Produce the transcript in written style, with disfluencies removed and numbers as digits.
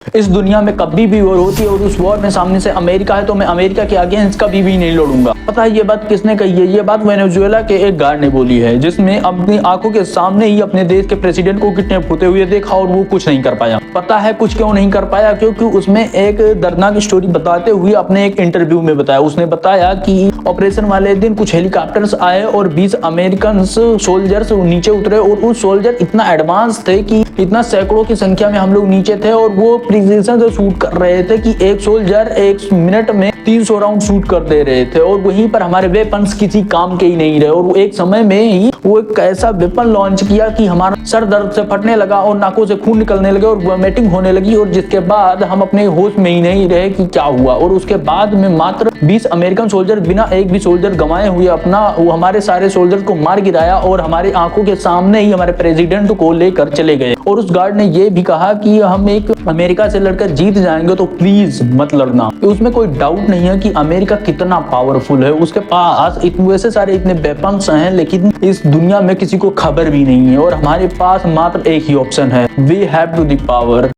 इस दुनिया में कभी भी वॉर होती है और उस वॉर में सामने से अमेरिका है तो मैं अमेरिका के अगेंस्ट कभी भी नहीं लड़ूंगा। पता है ये बात किसने कही है? ये बात वेनेजुएला के एक गार्ड ने बोली है, जिसने अपनी आंखों के सामने ही अपने देश के प्रेसिडेंट को किडनैप होते हुए देखा और वो कुछ नहीं कर पाया। पता है कुछ क्यों नहीं कर पाया? क्योंकि उसमें एक दर्दनाक स्टोरी बताते हुए अपने एक इंटरव्यू में बताया। उसने बताया कि ऑपरेशन वाले दिन कुछ हेलीकॉप्टर्स आए और 20 अमेरिकन सोल्जर्स नीचे उतरे और वो सोल्जर इतना एडवांस थे कि इतना सैकड़ों की संख्या में हम लोग नीचे थे और वो प्रिसीजन से शूट कर रहे थे कि एक सोल्जर 1 मिनट में 300 राउंड शूट कर दे रहे थे और वहीं पर हमारे वेपन्स किसी काम के ही नहीं रहे। और वो एक समय में ही वो एक ऐसा वेपन लॉन्च किया कि हमारा सर दर्द से फटने लगा और नाकों से खून निकलने लगे और वोमिटिंग होने लगी और जिसके बाद हम अपने होश में ही नहीं रहे कि क्या हुआ। और उसके बाद में मात्र 20 अमेरिकन सोल्जर बिना एक भी सोल्जर गंवाए हुए अपना वो हमारे सारे सोल्जर को मार गिराया और हमारी आंखों के सामने ही हमारे प्रेसिडेंट को लेकर चले गए। और उस गार्ड ने ये भी कहा कि हम एक अमेरिका से लड़कर जीत जाएंगे तो प्लीज मत लड़ना। उसमें कोई डाउट नहीं है कि अमेरिका कितना पावरफुल है। उसके पास वैसे सारे इतने वेपन्स हैं लेकिन इस दुनिया में किसी को खबर भी नहीं है और हमारे पास मात्र एक ही ऑप्शन है, we have to the power.